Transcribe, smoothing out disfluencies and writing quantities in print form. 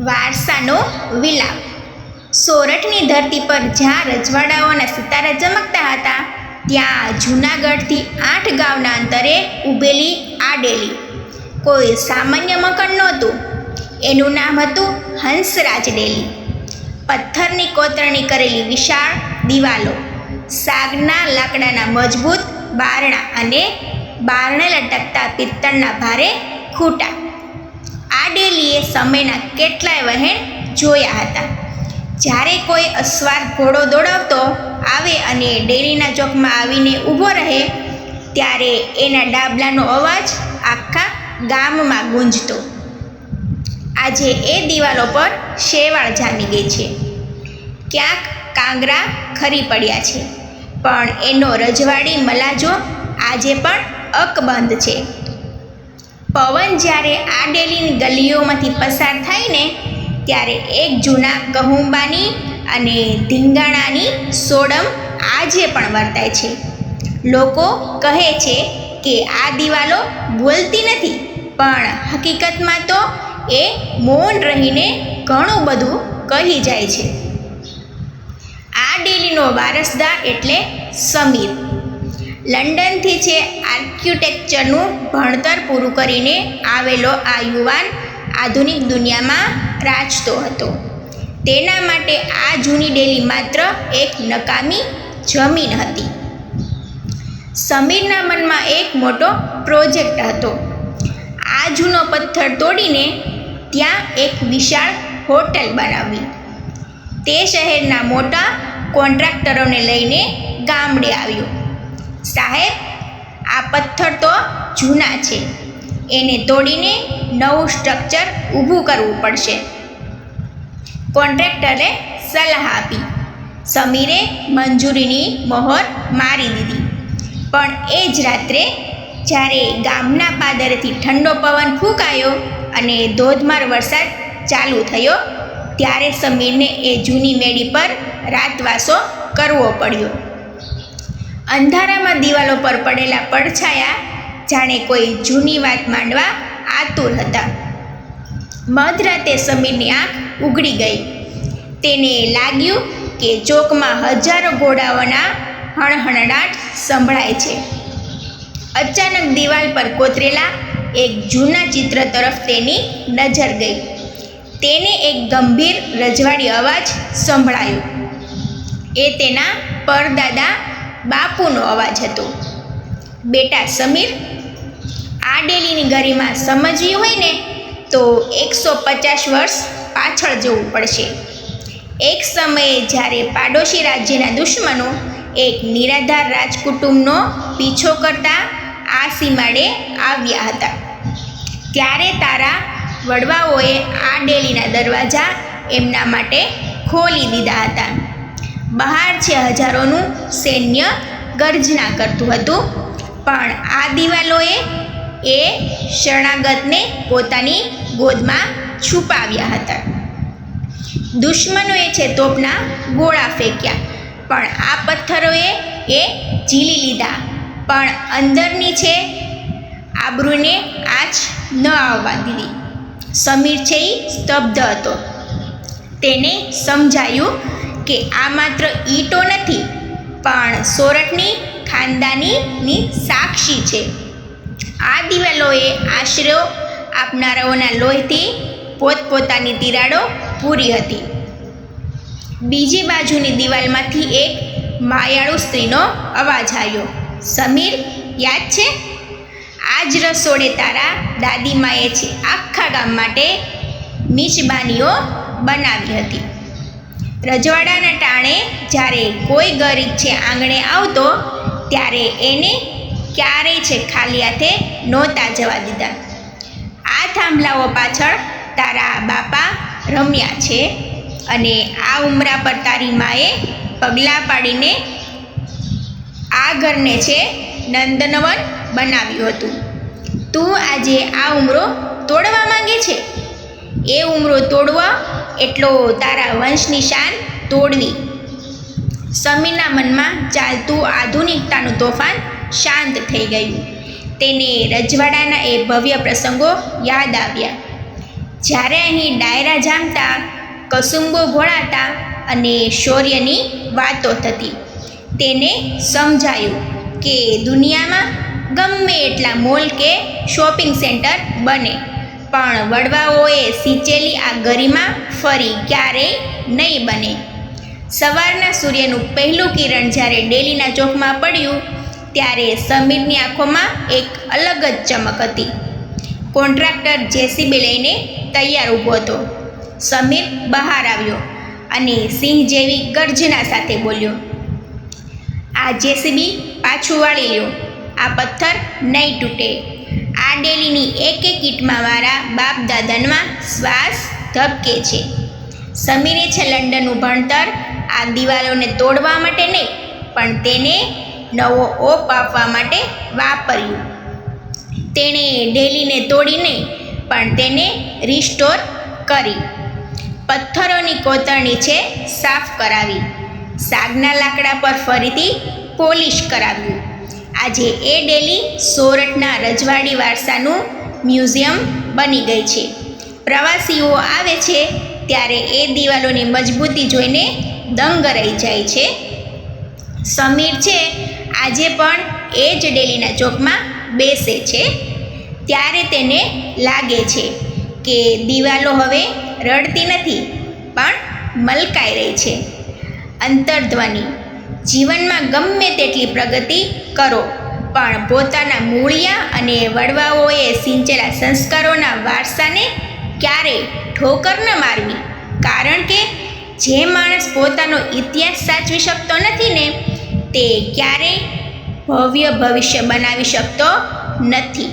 વારસાનો વિલાપ. સોરઠની ધરતી પર જ્યાં રજવાડાઓના સિતારા ચમકતા હતા, ત્યાં જૂનાગઢથી 8 ગામના અંતરે ઊભેલી આ ડેલી કોઈ સામાન્ય મકાન નહોતું. એનું નામ હતું હંસરાજ ડેલી. પથ્થરની કોતરણી કરેલી વિશાળ દિવાલો, સાગના લાકડાના મજબૂત બારણા અને બારણે લટકતા પિત્તળના ભારે ખૂંટા. આ ડેલીએ સમયના કેટલાય વહેણ જોયા હતા. જ્યારે કોઈ અસવાર ઘોડો દોડાવતો આવે અને ડેલીના ચોકમાં આવીને ઊભો રહે, ત્યારે એના ડાબલાનો અવાજ આખા ગામમાં ગુંજતો. આજે એ દિવાલો પર શેવાળ જામી ગઈ છે, ક્યાંક કાંગરા ખરી પડ્યા છે, પણ એનો રજવાડી મલાજો આજે પણ અકબંધ છે. પવન જ્યારે આ ડેલીની ગલીઓમાંથી પસાર થાય ને, ત્યારે એક જૂના કહુંબાની અને ધીંગાણાની સોડમ આજે પણ વર્તાય છે. લોકો કહે છે કે આ દિવાલો બોલતી નથી, પણ હકીકતમાં તો એ મૌન રહીને ઘણું બધું કહી જાય છે. આ ડેલીનો વારસદાર એટલે સમીર. લંડનથી છે આર્કિટેક્ચરનું ભણતર પૂરું કરીને આવેલો આ યુવાન આધુનિક દુનિયામાં રાચતો હતો. તેના માટે આ જૂની ડેલી માત્ર એક નકામી જમીન હતી. સમીરના મનમાં એક મોટો પ્રોજેક્ટ હતો. આ જૂનો પથ્થર તોડીને ત્યાં એક વિશાળ હોટલ બનાવવી. તે શહેરના મોટા કોન્ટ્રાક્ટરોને લઈને ગામડે આવ્યો. સાહેબ, આ પથ્થર તો જૂના છે, એને તોડીને નવું સ્ટ્રક્ચર ઊભું કરવું પડશે. કોન્ટ્રાક્ટરે સલાહ આપી. સમીરે મંજૂરીની મહોર મારી દીધી. પણ એ જ રાત્રે જ્યારે ગામના પાદરેથી ઠંડો પવન ફૂંકાયો અને ધોધમાર વરસાદ ચાલુ થયો, ત્યારે સમીરને એ જૂની મેડી પર રાતવાસો કરવો પડ્યો. અંધારામાં દિવાલો પર પડેલા પડછાયા જાણે કોઈ જૂની વાત માંડવા આતુર હતા. મધરાતે સમીરની આંખ ઉઘડી ગઈ. તેને લાગ્યું કે ચોકમાં હજારો ઘોડાઓના હણહણાટ સંભળાય છે. અચાનક દિવાલ પર કોતરેલા એક જૂના ચિત્ર તરફ તેની નજર ગઈ. તેને એક ગંભીર રજવાડી અવાજ સંભળાયો. એ તેના પરદાદા બાપુનો અવાજ હતો. બેટા સમીર, આ ડેલીની ગરિમા સમજવી હોય ને તો 150 વર્ષ પાછળ જવું પડશે. એક સમયે જ્યારે પાડોશી રાજ્યના દુશ્મનો એક નિરાધાર રાજકુટુંબનો પીછો કરતા આ સીમાડે આવ્યા હતા, ત્યારે તારા વડવાઓએ આ ડેલીના દરવાજા એમના માટે ખોલી દીધા હતા. બહાર છે હજારોનું સૈન્ય ગર્જના કરતું હતું, પણ આ દિવાલોએ એ શરણાગતને પોતાની ગોદમાં છુપાવ્યા હતા. દુશ્મનોએ છે તોપના ગોળા ફેંક્યા, પણ આ પથ્થરોએ એ ઝીલી લીધા. પણ અંદરની છે આબરૂને આંચ ન આવવા દીધી. સમીર છે એ સ્તબ્ધ હતો. તેને સમજાયું કે આ માત્ર ઈંટો નથી, પણ સોરઠની ખાનદાનીની સાક્ષી છે. આ દિવાલોએ આશરો આપનારાઓના લોહીથી પોતપોતાની તિરાડો પૂરી હતી. બીજી બાજુની દિવાલમાંથી એક માયાળુ સ્ત્રીનો અવાજ આવ્યો. સમીર, યાદ છે? આ જ રસોડે તારા દાદીમાએ છે આખા ગામ માટે મિજબાનીઓ બનાવી હતી. રજવાડાના ટાણે જ્યારે કોઈ ગરીબ છે આંગણે આવતો, ત્યારે એને ક્યારેય છે ખાલી હાથે નહોતા જવા દીધા. આ થાંભલાઓ પાછળ તારા બાપા રમ્યા છે, અને આ ઉંબરા પર તારી માએ પગલાં પાડીને આ ઘરને છે નંદનવન બનાવ્યું હતું. તું આજે આ ઉંબરો તોડવા માંગે છે. એ ઉંબરો તોડવા એટલો તારા વંશની શાન તોડવી. સમીરના મનમાં ચાલતું આધુનિકતાનું તોફાન શાંત થઈ ગયું. તેને રજવાડાના એ ભવ્ય પ્રસંગો યાદ આવ્યા. જ્યારે અહીં ડાયરા જામતા, કસુંબો ઘોળાતા અને શૌર્યની વાતો થતી. તેને સમજાયું કે દુનિયામાં ગમે એટલા મોલ કે શોપિંગ સેન્ટર બને, પણ વડવાઓએ સિંચેલી આ ગરિમા ફરી ક્યારેય નહીં બને. સવારના સૂર્યનું પહેલું કિરણ જ્યારે ડેલીના ચોકમાં પડ્યું ત્યારે સમીરની આંખોમાં એક અલગ જ ચમક હતી. કોન્ટ્રાક્ટર જેસીબી લઈને તૈયાર ઊભો હતો. સમીર બહાર આવ્યો અને સિંહ જેવી ગર્જના સાથે બોલ્યો, આ જેસીબી પાછું વાળી લ્યો, આ પથ્થર નહીં તૂટે. આ ડેલીની એક એક ઈંટમાં મારા બાપ દાદાના શ્વાસ ધબકે છે. સમીરે છે લંડનનું ભણતર આ દિવાલોને તોડવા માટે નહીં, પણ તેને નવો ઓપ આપવા માટે વાપર્યું. તેણે ડેલીને તોડી નહીં, પણ તેને રિસ્ટોર કરી. પથ્થરોની કોતરણી છે સાફ કરાવી, સાગના લાકડા પર ફરીથી પોલિશ કરાવ્યું. આજે એ ડેલી સોરઠના રજવાડી વારસાનું મ્યુઝિયમ બની ગઈ છે. પ્રવાસીઓ આવે છે ત્યારે એ દિવાલોની મજબૂતી જોઈને દંગ રહી જાય છે. સમીર છે આજે પણ એ જ ડેલીના ચોકમાં બેસે છે. ત્યારે તેને લાગે છે કે દિવાલો હવે રડતી નથી, પણ મલકાઈ રહી છે. અંતર્ધ્વનિ: જીવનમાં ગમે તેટલી પ્રગતિ કરો, પણ પોતાના મૂળિયા અને વડવાઓએ સિંચેલા સંસ્કારોના વારસાને ક્યારેય ઠોકર ન મારવી. કારણ કે જે માણસ પોતાનો ઇતિહાસ સાચવી શકતો નથી ને, તે ક્યારેય ભવ્ય ભવિષ્ય બનાવી શકતો નથી.